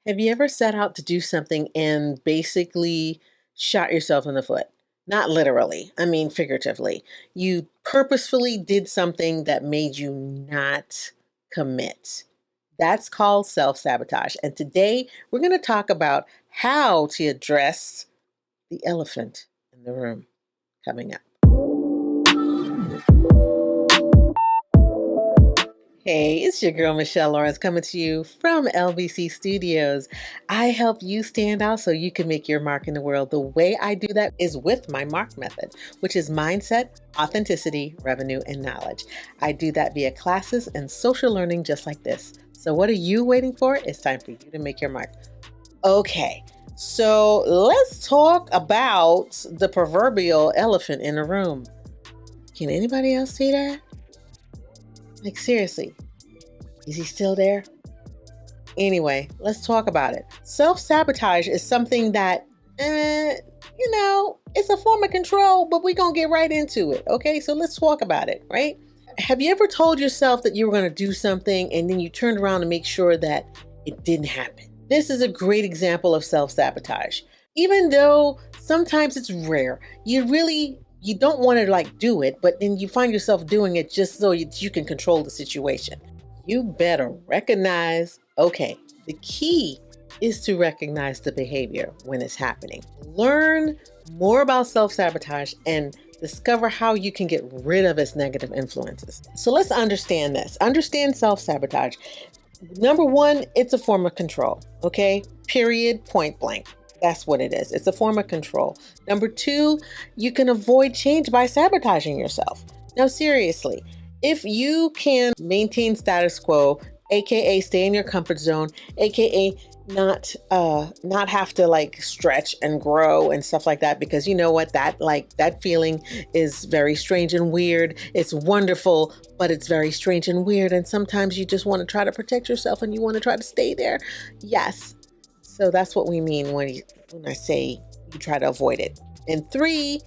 Have you ever set out to do something and basically shot yourself in the foot? Not literally, I mean figuratively. You purposefully did something that made you not commit. That's called self sabotage. And today we're going to talk about how to address the elephant in the room coming up. Hey, it's your girl Michelle Lawrence coming to you from LBC Studios. I help you stand out so you can make your mark in the world. The way I do that is with my MARK method, which is mindset, authenticity, revenue, and knowledge. I do that via classes and social learning just like this. So what are you waiting for? It's time for you to make your mark. Okay, so let's talk about the proverbial elephant in the room. Can anybody else see that? Like, seriously, is he still there? Anyway, let's talk about it. Self-sabotage is something that, it's a form of control, but we're going to get right into it. Okay, so let's talk about it, right? Have you ever told yourself that you were going to do something and then you turned around to make sure that it didn't happen? This is a great example of self-sabotage. Even though sometimes it's rare, you don't want to do it, but then you find yourself doing it just so you can control the situation. You better recognize, the key is to recognize the behavior when it's happening. Learn more about self-sabotage and discover how you can get rid of its negative influences. So let's understand this. Understand self-sabotage. Number one, it's a form of control, Period, point blank. That's what it is. It's a form of control. Number two, you can avoid change by sabotaging yourself. Now, seriously, if you can maintain status quo, aka stay in your comfort zone, aka not have to stretch and grow and stuff like that, because you know what, that feeling is very strange and weird. It's wonderful, but it's very strange and weird. And sometimes you just want to try to protect yourself and you want to try to stay there. Yes. So that's what we mean when I say you try to avoid it. And three,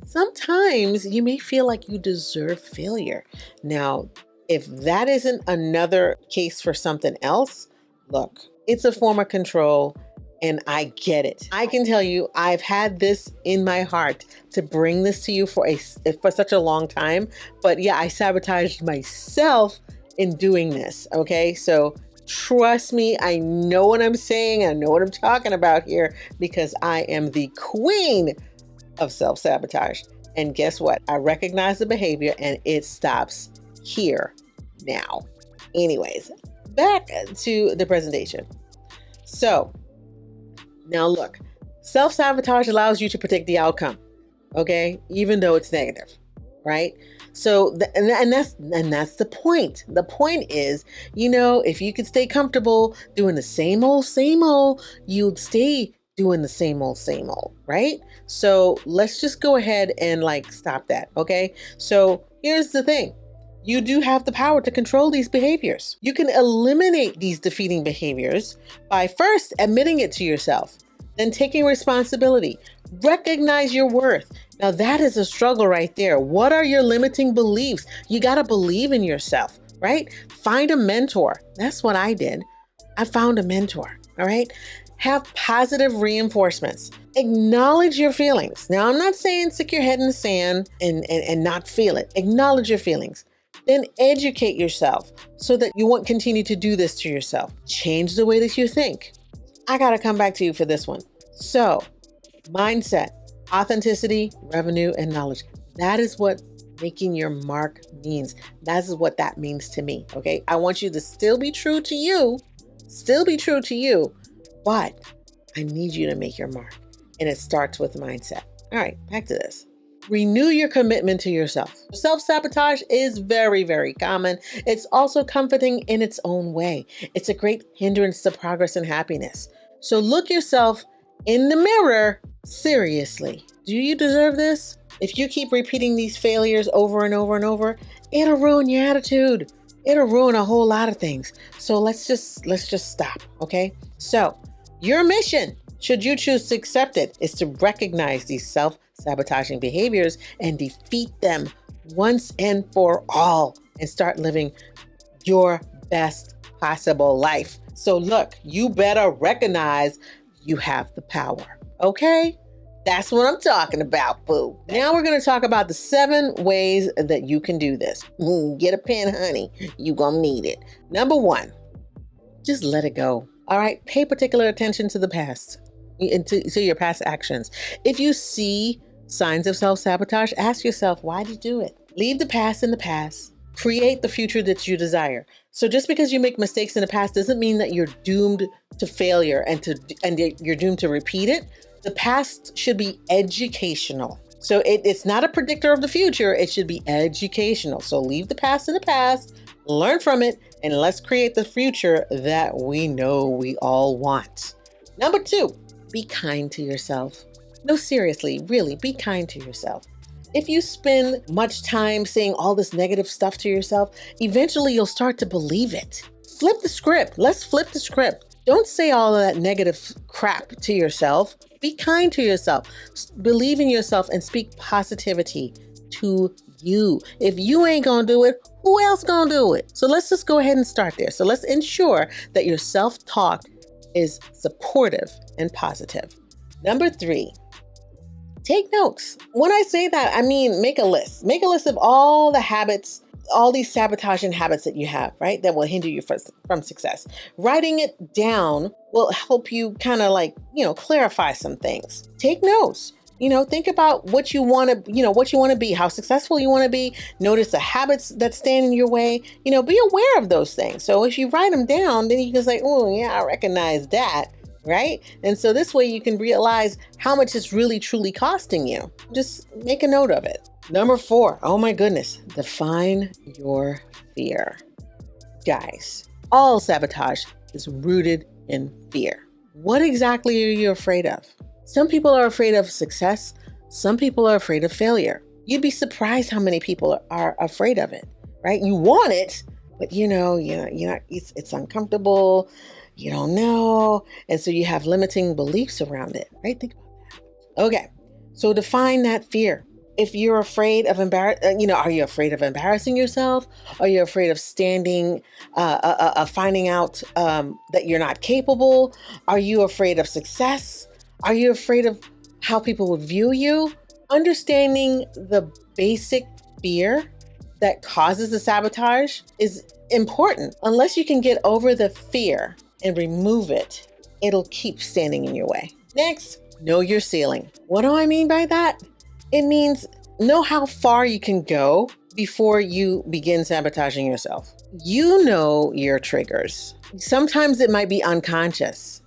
sometimes you may feel like you deserve failure. Now, if that isn't another case for something else, look, it's a form of control and I get it. I can tell you, I've had this in my heart to bring this to you for such a long time. But yeah, I sabotaged myself in doing this. So trust me, I know what I'm saying. I know what I'm talking about here because I am the queen of self-sabotage. And guess what? I recognize the behavior and it stops here now. Anyways, back to the presentation. So now look, self-sabotage allows you to predict the outcome, even though it's negative, right? So, and that's the point. The point is, if you could stay comfortable doing the same old, you'd stay doing the same old, right? So let's just go ahead and stop that. So here's the thing. You do have the power to control these behaviors. You can eliminate these defeating behaviors by first admitting it to yourself, then taking responsibility. Recognize your worth. Now that is a struggle right there. What are your limiting beliefs? You got to believe in yourself, right? Find a mentor. That's what I did. I found a mentor. All right. Have positive reinforcements. Acknowledge your feelings. Now, I'm not saying stick your head in the sand and not feel it. Acknowledge your feelings. Then educate yourself so that you won't continue to do this to yourself. Change the way that you think. I got to come back to you for this one. So, mindset, authenticity, revenue, and knowledge. That is what making your mark means. That is what that means to me. I want you to still be true to you, but I need you to make your mark. And it starts with mindset. All right, back to this. Renew your commitment to yourself. Self-sabotage is very, very common. It's also comforting in its own way. It's a great hindrance to progress and happiness. So look yourself in the mirror. Seriously, do you deserve this? If you keep repeating these failures over and over and over, it'll ruin your attitude. It'll ruin a whole lot of things. So let's just stop. So your mission, should you choose to accept it, is to recognize these self-sabotaging behaviors and defeat them once and for all and start living your best possible life. So look, you better recognize you have the power. Okay? That's what I'm talking about, boo. Now we're going to talk about the 7 ways that you can do this. Get a pen, honey. You gonna need it. Number 1, just let it go. All right? Pay particular attention to the past, to your past actions. If you see signs of self-sabotage, ask yourself, why did you do it? Leave the past in the past. Create the future that you desire. So just because you make mistakes in the past doesn't mean that you're doomed to failure and you're doomed to repeat it. The past should be educational. So it's not a predictor of the future. It should be educational. So leave the past in the past, learn from it, and let's create the future that we know we all want. Number 2, be kind to yourself. No, seriously, really, be kind to yourself. If you spend much time saying all this negative stuff to yourself, eventually you'll start to believe it. Flip the script. Let's flip the script. Don't say all of that negative crap to yourself. Be kind to yourself. Believe in yourself and speak positivity to you. If you ain't gonna do it, who else gonna do it? So let's just go ahead and start there. So let's ensure that your self-talk is supportive and positive. Number 3, take notes. When I say that, I mean, make a list. Make a list of all the habits, all these sabotaging habits that you have, right? That will hinder you from success. Writing it down will help you kind of clarify some things. Take notes. Think about what you want to be, how successful you want to be. Notice the habits that stand in your way. Be aware of those things. So if you write them down, then you can say, oh yeah, I recognize that. Right? And so this way you can realize how much it's really truly costing you. Just make a note of it. Number 4, oh my goodness, define your fear. Guys, all sabotage is rooted in fear. What exactly are you afraid of? Some people are afraid of success. Some people are afraid of failure. You'd be surprised how many people are afraid of it, right? You want it, but it's uncomfortable. You don't know. And so you have limiting beliefs around it, right? Think about that. Okay. So define that fear. If you're afraid of are you afraid of embarrassing yourself? Are you afraid of finding out that you're not capable? Are you afraid of success? Are you afraid of how people would view you? Understanding the basic fear that causes the sabotage is important. Unless you can get over the fear and remove it, it'll keep standing in your way. Next, know your ceiling. What do I mean by that? It means know how far you can go before you begin sabotaging yourself. You know your triggers. Sometimes it might be unconscious.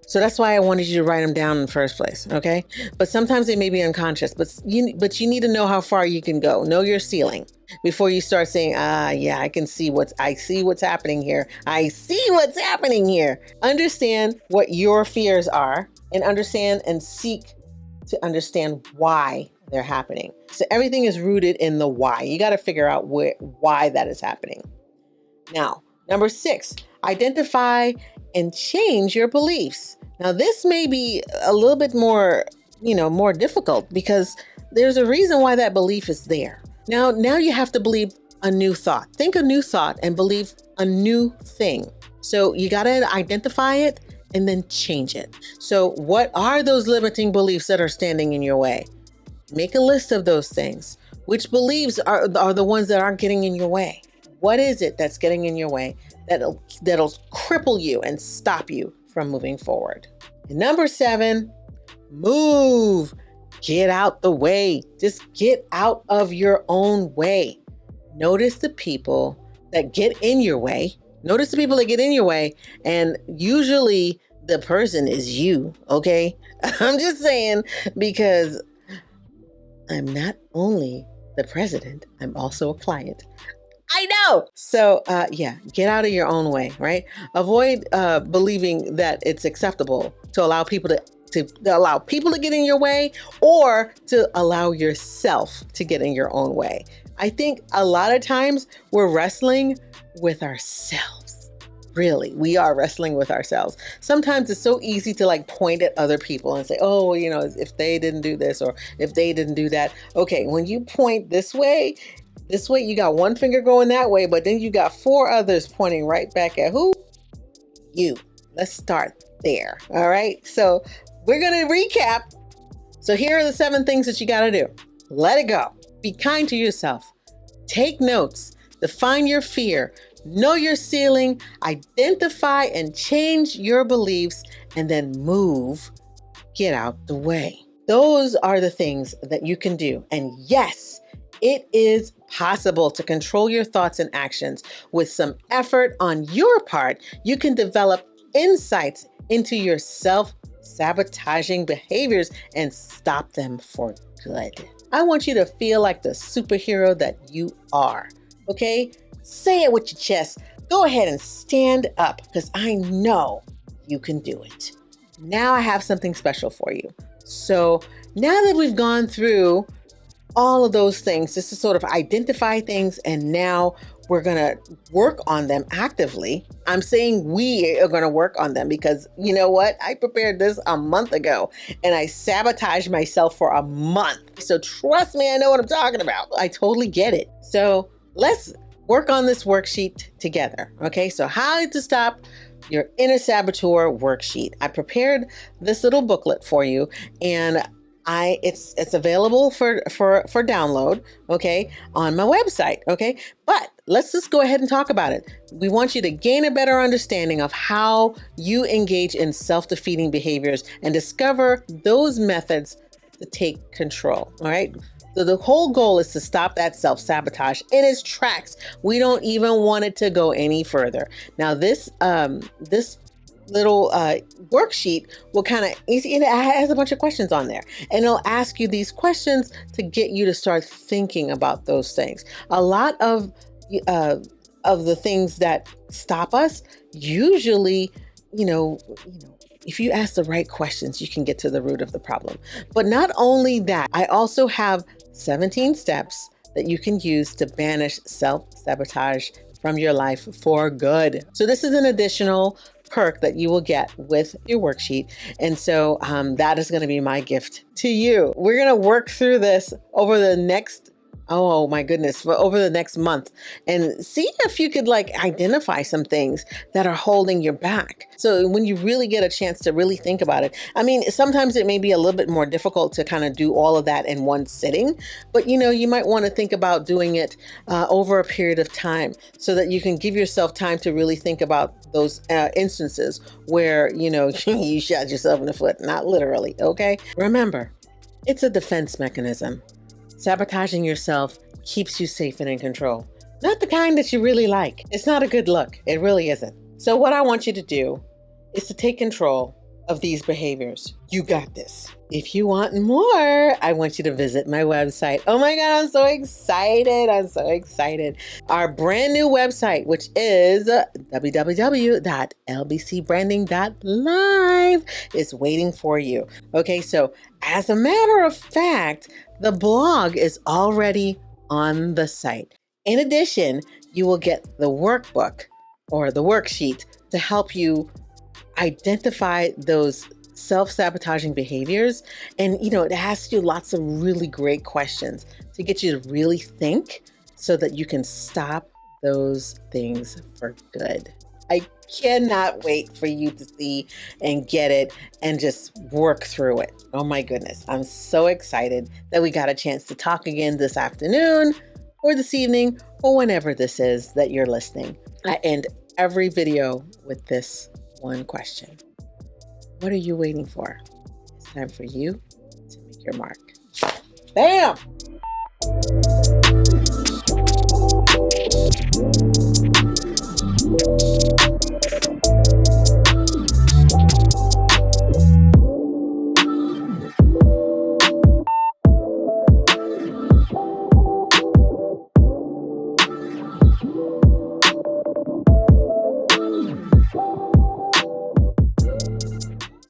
So that's why I wanted you to write them down in the first place, okay? But sometimes they may be unconscious, but you need to know how far you can go. Know your ceiling before you start saying, yeah, I see what's happening here. I see what's happening here. Understand what your fears are and understand and seek to understand why they're happening. So everything is rooted in the why. You got to figure out why that is happening. Now, number 6, identify and change your beliefs. Now, this may be a little bit more difficult because there's a reason why that belief is there. Now you have to believe a new thought. Think a new thought and believe a new thing. So you got to identify it and then change it. So what are those limiting beliefs that are standing in your way? Make a list of those things. Which beliefs are the ones that aren't getting in your way? What is it that's getting in your way that'll cripple you and stop you from moving forward? And number 7, move. Get out the way. Just get out of your own way. Notice the people that get in your way. And usually the person is you, okay? I'm just saying, because I'm not only the president, I'm also a client. I know. So, get out of your own way, right? Avoid believing that it's acceptable to allow people to get in your way or to allow yourself to get in your own way. I think a lot of times we're wrestling with ourselves. Really, we are wrestling with ourselves. Sometimes it's so easy to point at other people and say, oh, if they didn't do this or if they didn't do that. Okay, when you point this way, you got one finger going that way, but then you got 4 others pointing right back at who? you. Let's start there. All right. So we're going to recap. So here are the 7 things that you got to do. Let it go. Be kind to yourself. Take notes. Define your fear. Know your ceiling. Identify and change your beliefs, and then move. Get out the way. Those are the things that you can do. And yes, it is possible to control your thoughts and actions. With some effort on your part, you can develop insights into your self-sabotaging behaviors and stop them for good. I want you to feel like the superhero that you are, okay? Say it with your chest. Go ahead and stand up, because I know you can do it. Now I have something special for you. So now that we've gone through all of those things, just to sort of identify things, and now we're going to work on them actively. I'm saying we are going to work on them because you know what? I prepared this a month ago and I sabotaged myself for a month. So trust me, I know what I'm talking about. I totally get it. So let's work on this worksheet together. Okay, so how to stop your inner saboteur worksheet. I prepared this little booklet for you, and it's available for download, okay, on my website, okay? But let's just go ahead and talk about it. We want you to gain a better understanding of how you engage in self-defeating behaviors and discover those methods to take control, all right? So the whole goal is to stop that self-sabotage in its tracks. We don't even want it to go any further. Now, this little worksheet will it has a bunch of questions on there, and it'll ask you these questions to get you to start thinking about those things. A lot of the things that stop us, usually, if you ask the right questions, you can get to the root of the problem. But not only that, I also have 17 steps that you can use to banish self-sabotage from your life for good. So this is an additional perk that you will get with your worksheet. And so that is going to be my gift to you. We're going to work through this over the next over the next month, and see if you could identify some things that are holding you back. So when you really get a chance to really think about it, I mean, sometimes it may be a little bit more difficult to kind of do all of that in one sitting, but you might want to think about doing it over a period of time so that you can give yourself time to really think about those instances where, you shot yourself in the foot, not literally. Okay. Remember, it's a defense mechanism. Sabotaging yourself keeps you safe and in control. Not the kind that you really like. It's not a good look. It really isn't. So what I want you to do is to take control of these behaviors. You got this. If you want more, I want you to visit my website. Oh my God, I'm so excited. I'm so excited. Our brand new website, which is www.lbcbranding.live, is waiting for you. Okay, so as a matter of fact, the blog is already on the site. In addition, you will get the workbook or the worksheet to help you identify those self-sabotaging behaviors. And, it asks you lots of really great questions to get you to really think so that you can stop those things for good. I cannot wait for you to see and get it and just work through it. Oh my goodness. I'm so excited that we got a chance to talk again this afternoon or this evening or whenever this is that you're listening. I end every video with this one question. What are you waiting for? It's time for you to make your mark. Bam!